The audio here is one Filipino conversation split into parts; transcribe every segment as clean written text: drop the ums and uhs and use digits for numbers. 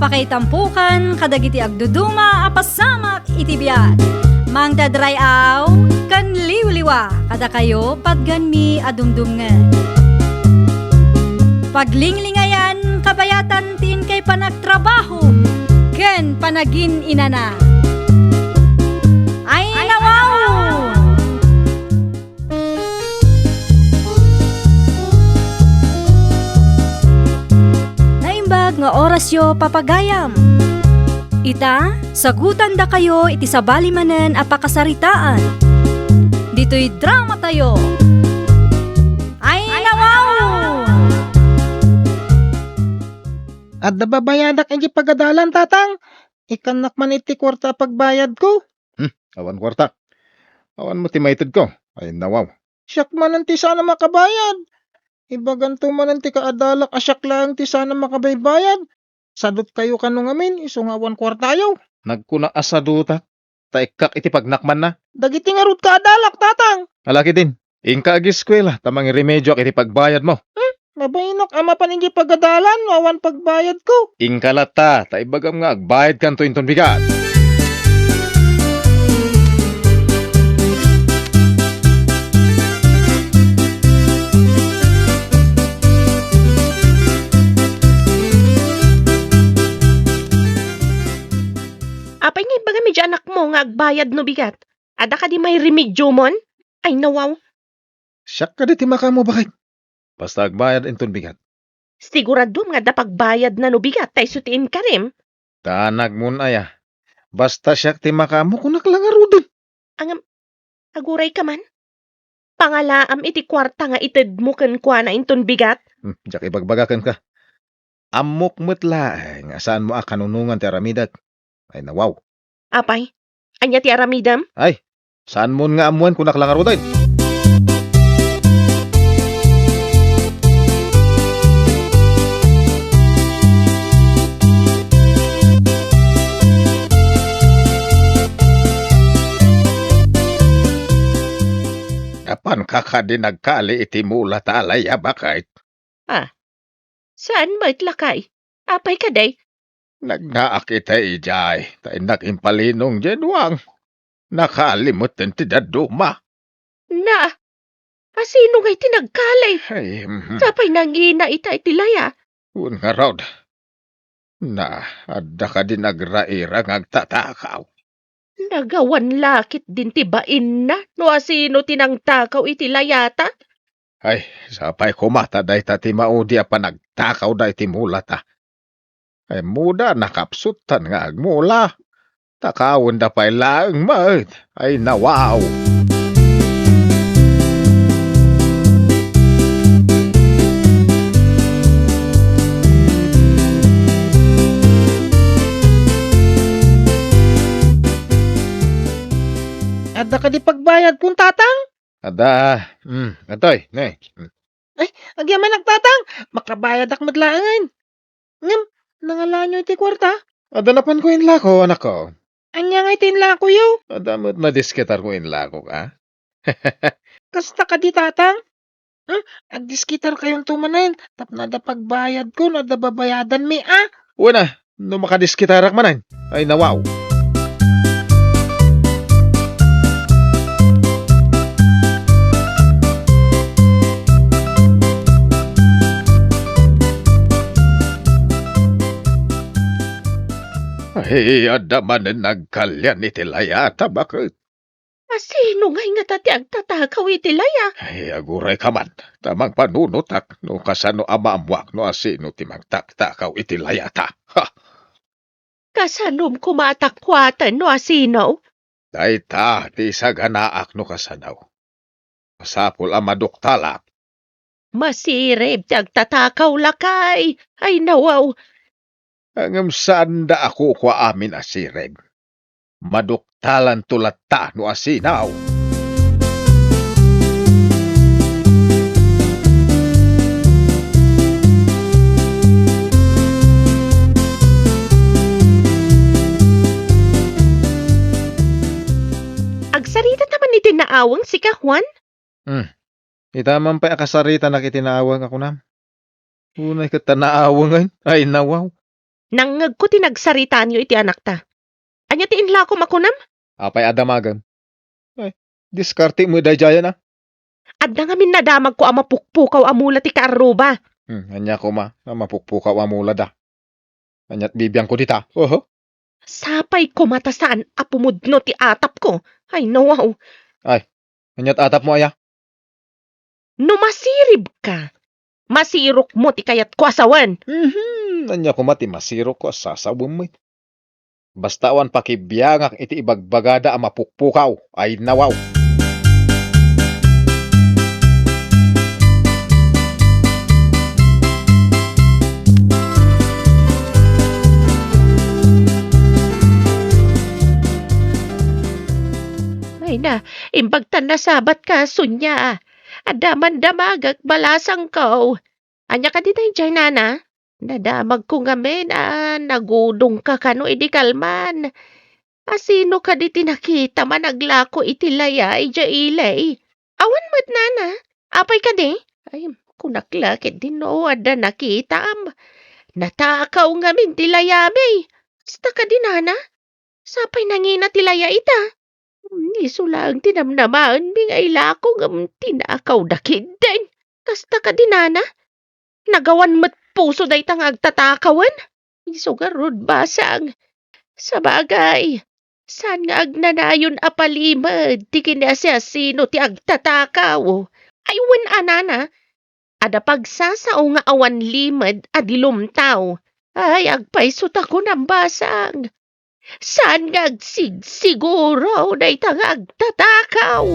Apakaitampukan, kadagiti agduduma, apasamak itibiyat. Mang dadrayaw, kan liwliwa, kada kayo patgan mi adumdumngan. Paglinglingayan, kabayatan tin kay panagtrabaho, ken panagin inana. Ay nawaw! Naimbag nga orasyo papagayam. Ita, sagutan da kayo iti sabali manen apakasaritaan. Dito'y drama tayo. Ay nawaw! At nababayadak iti pagadalan, tatang. Ikanak man iti kwarta pagbayad ko. Awan kwarta. Awan mo timated ko. Ay nawaw. Siyak man ang ti sana makabayad. Ibaganto man ang ti kaadalak asyak lang ti sana makabaybayad. Sadot kayo kanong amin, isungawan kwartayaw. Nagkuna asaduta. Taikak iti pagnakman na. Dagiti nga rut kaadalak, tatang. Alaki din. Ingka agi eskwela. Tamang remedyo iti pagbayad mo. Mabainok ama panigi pagadalan, awan pagbayad ko. Ingka lata. Taibagam nga agbayad kanto inton bigat. Apay nga ibaga medyo anak mo nga agbayad no bigat. Ada ka di may remedyo mon? Ay nawaw. Siyak ka diti makamo bakit? Basta agbayad inton bigat. Sigurado nga da pagbayad na no bigat tay sutiin ka rin. Tanag mo na ya. Basta siyak ti makamo kunak lang arudin. Aguray ka man. Pangalaam iti kwarta nga ited mo ken kwa na inton bigat. Diyak ibagbagakan ka. Amok metla. Nga saan mo kanunungan ti aramidat. Ay nawaw. Apay, anya ti aramidam? Ay, saan mo nga amuan kunak lang arudin? Kapan kakadi nagkali iti mula talaya bakit? Saan mo itlakay? Apay ka day? Nagnaak ita ijay, tay nakimpalinong jenwang. Nakalimot ti daduma. Na, asino nga iti nagkalay? Ay, Sapay nangina ita itilaya. un nga raw. Na, adda ka din nagraira ngagtatakaw. Nagawan lakit din ti bain na, no asino tinangtakaw iti layata. Ay, sapay kumata day ti maudi pa nagtakaw day ti mulata. Ay muda nakapsutan nga agmula. Takawon da pa'y laang maet. Ay nawaw. Ada ka di pagbayad kung tatang. Ada, atoy, ne. Agyaman nagtatang, makabayad ak madlaangan. Ngam, nangalanyo iti kwarta. Adalapan ko in lako, anak ko. Anya nga itinla ko yo. Adamot madisketar ko in lako ka. Kasta ka di tatang. Agdiskitar kayong tumanan. Tap na da pagbayad ko, na da babayadan mi Una, no makadiskitarak manan. Ay nawaw. Ay, adaman na nagkalyan iti layata, bakit? Asino nga nga tati agtatakaw iti laya? Ay, aguray ka man. Tamang panunutak, no kasano amamwak, no asino ti magtaktakaw iti layata. Ha! Kasanom kumatakwatan no asino? Dayta, ti saganaak no kasanaw. Masapul amaduktalak. Masirib ti agtatakaw lakay. Ay nawaw. Angam saan da ako kwa amin asireg. Maduktalan tulata no asinaw. Agsarita naman iti naawang si Juan? Itaman pa akasarita na kitinawag ako nam. Unay ka tanaawang ay nawaw. Nangag ko tinagsarita niyo iti anak ta. Anya ti inla ko makunam? Apay adamagan. Ay, diskarte mo dayjaya na. Adda nga minadamag ko ama pukpukaw amula ti kaaruba. Anya ko ma, na mapukpukaw amula da. Anyat bibiyang ko dita. Oho. Sapay ko mata saan apumudno ti atap ko. Ay nawaw. Anyat atap mo aya. No masirib ka. Masirok mo ti kayat ko asawan. Anya ko mati masiro ko sasawom mo. Bastawan pakibiyangak iti ibagbagada ang mapukpukaw ay nawaw. Ay na, imbagtan na sabat ka, sunya. Adaman damagag balasang ko. Anya ka di tayo dyan, nana? Nadamag ko nga men, nagudong ka kano iti kalman. Asino ka di tinakita managlako iti laya ija ilay. Awan mo't nana, apay ka di? Ay, kunaklakit din no, ada nakita am. Natakaw nga min ti layabay. Basta ka di nana? Sapay nangina ti laya ita. Iso lang tinamnamaan mi nga ilako nga tinakaw dakid din. Kasta ka di nana? Nagawan mat puso day tang agtatakawan? Iso garod basang. Sa bagay, saan nga agnanayon apalimad ti kinasasino ti agtatakaw? Ay wan anana, ada pagsasao nga awan limad adilumtaw. Ay agpaisot ako ng basang. Saan nga agsigsiguro day tang agtatakaw?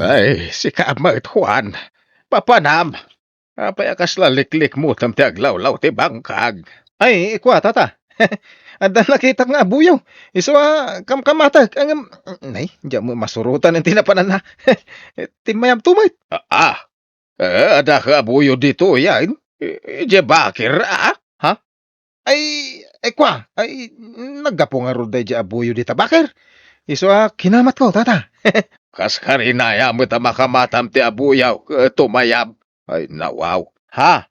Ay, si Kamat Juan. Papanam. Apay akas laliklik mo tam ti aglaw-law ti bangkag. Ay, ikwa tata. Anda nakita nga buyaw. Iswa kamkamatag. Nay, diyan mo masurutan ang tinapanan na. Timayam tumay. Ada ka buyo dito yan. Diyan bakir ha? Ay, kwa. Ay, naggapo nga ruday diyan buyo dito bakir. Iswa kinamat ko tata. Kas karinaya mo ta makamatam ti abuyaw, tumayab. Ay, nawaw. Ha?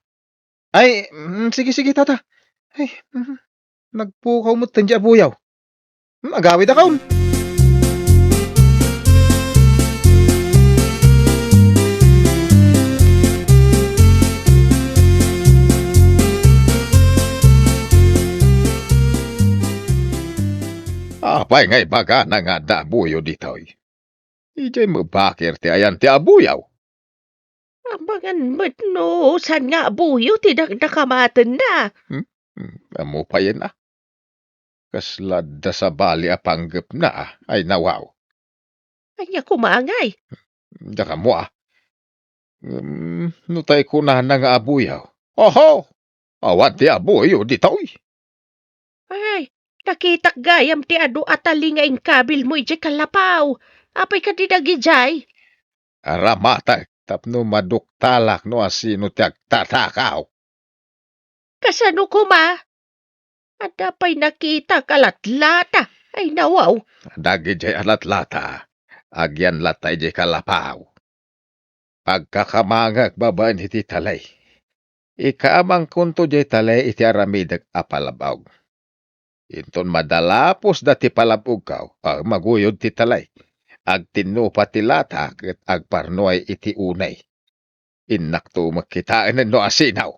Ay, sige, tata. Ay, nagpukaw mo tan ti abuyaw. Agawid akaw. Apay ngay baga na nga da buyo ditoy. Ijay mo bakir ti ayan ti abuyaw. Abangan mo't no, saan nga buyo ti nakamatan na? Amo pa yan Kaslad da sa bali apanggap na ay nawaw. Anya kumangay. Daka mo nutay ko na nga abuyaw. Oho! Awan ti abuyo ditoy. Ay, nakitak gayam ti adu atali nga ingkabil mo ije kalapaw. Apay ka di nagijay? Aramatag tapno maduktalak no asino ti agtatakaw. Kasano ko ma? Ada pa'y nakita kalatlata. Ay nawaw. Dagi jay alatlata. Agyan latay jay kalapaw. Pagkakamangag babaan iti talay. Ikaamang kunto jay talay iti aramidag apalabaw. Inton madalapos dati palabog kaw. Maguyod ti talay. Agtinupa ti lata ket agparnoay iti unay. Innakto magkitaan no asinaw.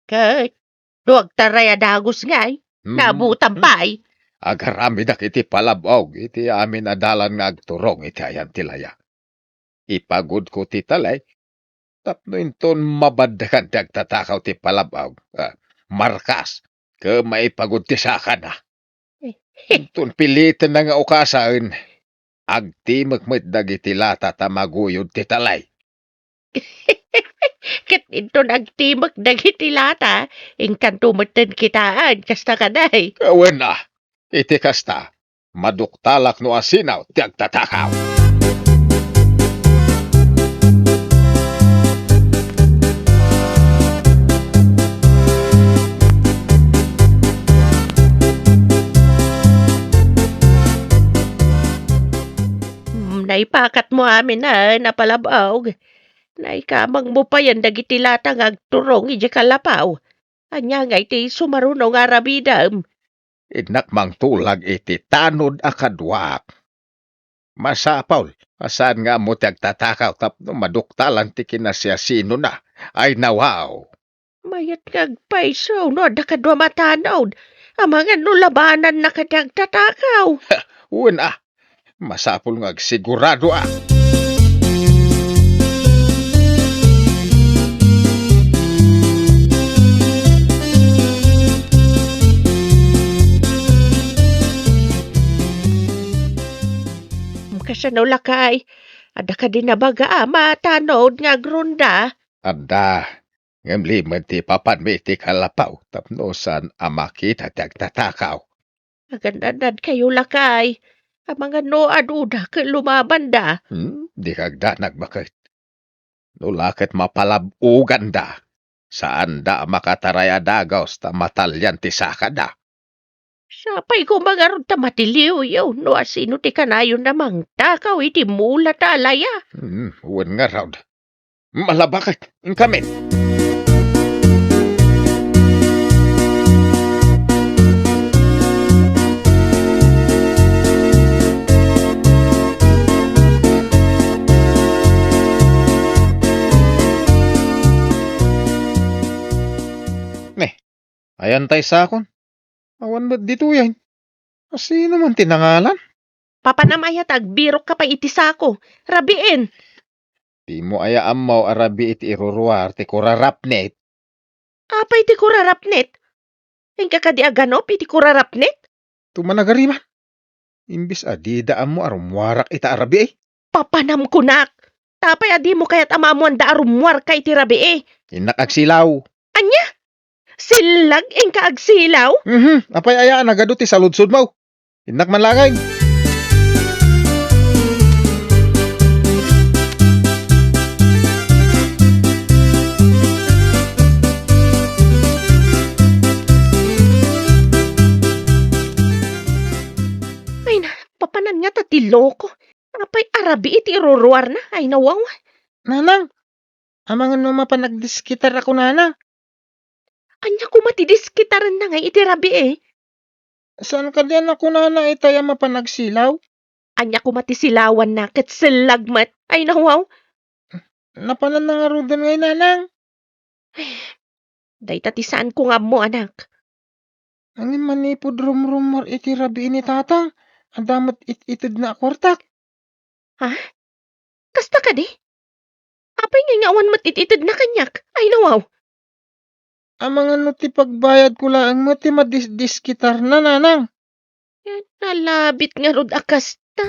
Kay, duwag taraya dagos ngay. Nabutan pa'y. Agarami dak iti palabog iti amin adalan nga agturong iti ayan tilaya. Ipagod ko ti talay. Tapno inton mabadakan ti agtatakaw ti palabog. Markas. Ke maipagod ti saka na. Inton pilitan na nga ukasaan. Agtimag mo't dagiti lata tamaguyod ti talay. Ket ito nagtimag dagiti lata, ingkanto matan kitaan, kasta kaday. Kawen na, iti kasta, maduktalak no asinaw ti agtatakaw. Naipakat mo amin na napalabaw. Naikamang mo pa yan dagiti latang agturong iti kalapaw. Anya nga iti sumarunong arabidam. Inak mang tulag iti tanod akadwak. Masapaw, asan nga mo ti agtatakaw tapno maduktalan ti kinasiyasino na. Ay nawaw. Mayat ngagpaisaw no dakadwa matanod. Amangan no labanan na kadagtatakaw. Una, masapul nga sigurado ah. Kasano lakay. Ada ka din na baga matanod nga grunda. Anda, ngamli man ti papan mi ti kalapaw tapno san amakit at agtatakaw. Agandadad kayo lakay. Amangan no aduda ka lumaban da. Di kagda nagbakit. Nulakit mapalabugan da. Saan da makataray adagaws ta matalyan ti sakada. Sapay ko mangarod ta matiliw yaw no asino ti kanayon namang takaw iti mula ta alaya. Uwan nga raw. Malabakit, inkamin. Ayan tay sakon. Awan ba't dito yan? Sino man tinangalan? Papanamaya tagbirok ka pa iti sako. Rabiin. Di mo ayaam mo arabi iti iruruar ti kurarapnet. Apay iti kurarapnet. Engka ka di aganop iti kurarapnet. Tumanagariman. Imbis adidaan mo arumwarak ita arabi eh. Papanam kunak. Tapay adi mo kaya't amamuan da arumwar ka iti rabi eh. Inakagsilaw. Anya? Silag engka agsilaw? Apay ayaan agado ti saludsod mo. Inak manlangay. Ay na, papanan nga tati loko. Apay arabi iti iruruar na. Ay nawaw. Nanang, amangan mo mapanagdiskitar ako, nanang. Anya ko matidis kitaran na nga iti rabi eh. Saan ka diyan ako, nanang, itaya mapanagsilaw? Anya ko matisilawan na ket silagmat. Ay nawaw. Napanan na nga rudan ngayon, nanang. Day tatisaan ko nga mo anak. Ang manipod rumrumor iti rabi ni tatang. Ang damat itid na akwartak. Kasta ka di? Apay nga awan matititid na kanyak. Ay nawaw. Amang ano ti pagbayad ko lang mo ti madisdiskitar na, nanang. Yan nalabit nga rod akasta.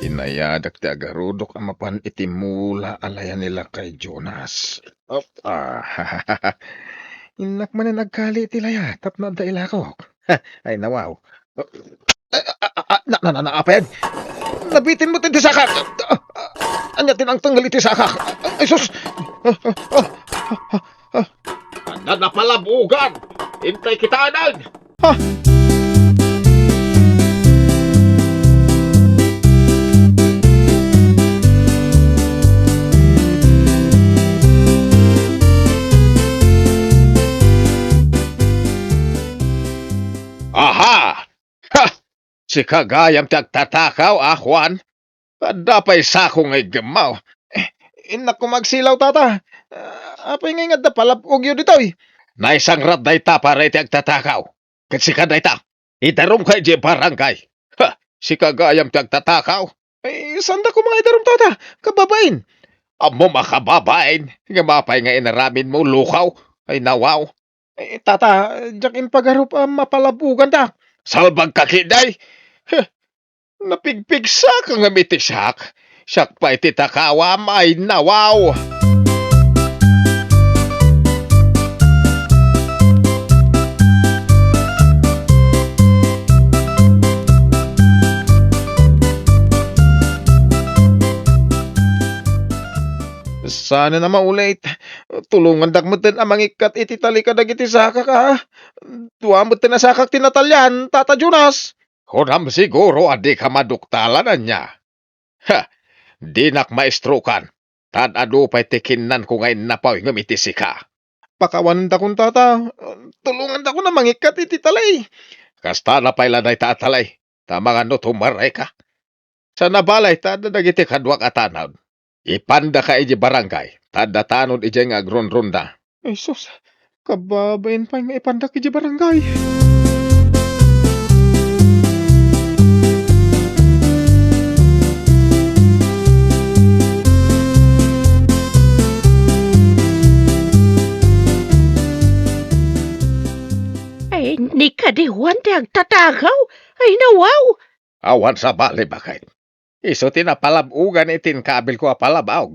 Inayadak ti agarudok ang mapan itimula alayan nila kay Jonas. Inak man na nagkali ti laya, tap na daila ko. Ay nawaw. Apayad. Nabitin mo ti sakak. Anyatin ang tanggal iti sakak. Ay sus. Anda na palabugan. Intay kita anan. Aha! Ha! Si kagayam tagtatakaw, Juan. Dapay sako ngay gemaw. Inak ko magsilaw, tata. Apay ngay nga da palapog yun dito eh. Naisang rad day ta para iti agtatakaw. Kat si kaday ta. Itarom kay di barangay. Ha! Si kagayam tagtatakaw. Sanda ko mga itarom, tata. Kababain. Amo makababain. Nga mapay nga inaramin mo lukaw. Ay nawaw. Tata, jak impagarup mapalabugan ta. Salbag kakiday. Napigpigsa ka nga mitisak. Siyak pa iti takawam ay nawaw. Sana na maulit. Tulungan dak mo din ang mangikat iti talika dagiti saka ka. Tuwa mo din na sakak tinatalyan, Tata Jonas. Hodam siguro adi ka maduktalan na niya. Ha, di nak maestro kan. Tad ado pa'y tikinan ko ngayon na pa'y ngamitisi ka. Pakawan da kong tata. Tulungan da ko na mangikat iti talay. Kasta na pa'y lanay tatalay. Tamang ano tumaray ka. Sa nabalay, tada dagiti kadwak atanaw. Ipanda ka iji barangay. Tada tanod iji nga agron-ronda. Ay sus, kababain pa nga ipanda ka iji barangay. Ay, ni kadiwan ti agtatakaw. Ay, nawaw. Awan sa bali bakay. Iso tinapalabugan itin kabil ko apalabaw.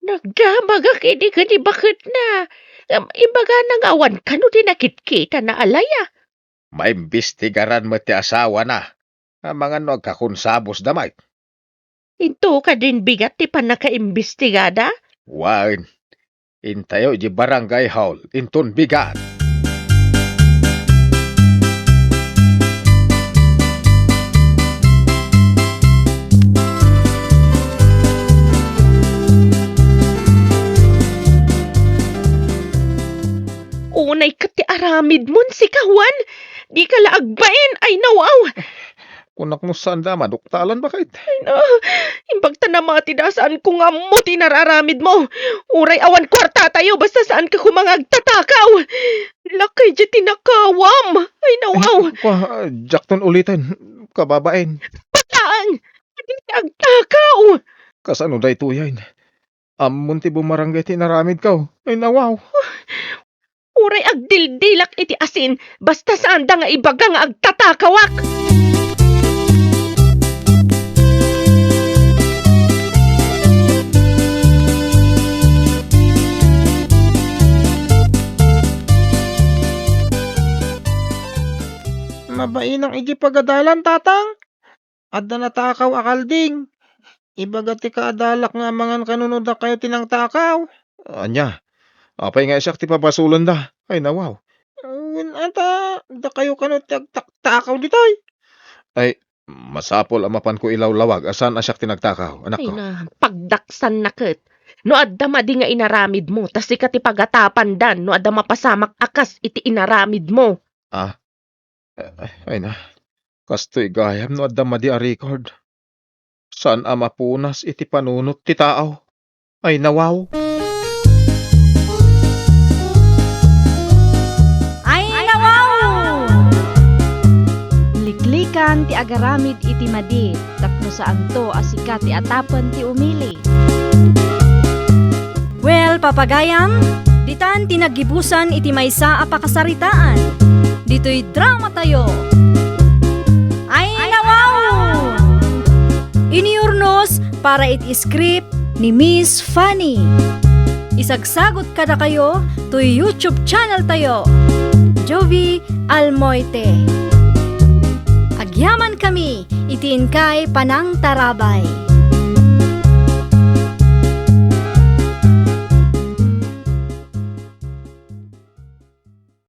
Nagdamag akidi ka di bakit na. Imbaga nang awan ka no tinakit-kita na alaya. Maimbestigaran mo ti asawa na. Ang mga nagkakunsabos damay. Into ka din bigat ti panakaimbestigada. Wan. Intayo di barangay hall. Intun bigat. Unay ka ti aramid mon si kawan. Di ka laagbain. Ay, nawaw. Kunak mo sanda maduktalan bakit? Imbag tanamati da saan ko nga mo tinararamid mo. Uray awan kwarta tayo basta saan ka kumangag tatakaw. Lakay di tinakawam. Ay, nawaw. Jakton ulitin. Kababain. Pataan. Di agtakaw. Kasano day tuyain? Amun ti bumarangay tinaramid ka. Ay nawaw. Uray agdildilak iti asin basta saan da nga ibaga nga agtatakawak. Mabainang iji pagadalan, tatang. Adda natakaw akalding. Ibaga ti kaadalak nga mangan kanunod na kayo tinang takaw. Anya. Apay nga isak ti papasulan da. Ay nawaw. Ata, da kayo kanot takaw ditoy. Ay, masapol amapan ko ilawlawag. Asan asyak tinagtakaw, anak Ay ko? na, pagdaksan na ket. No adda madi nga inaramid mo, tas ika ti pagatapan dan, no adda mapasamak akas iti inaramid mo. Ay na. Kastoy gayam no adda madi a record. Saan amapunas iti panunot ti tao? Ay nawaw. Ay nawaw! Liklikan ti agaramid iti madi, tapno saan to asika ti atapan ti umili. Well, papagayam, ditan tinagibusan iti maysa a pakasaritaan. Dito'y drama tayo. Ay nawaw! Iniurnos para iti script ni Miss Fanny. Isagsagot kada kayo to YouTube channel tayo. Jovi Almoite. Agyaman kami, itiin kay Panang Tarabay.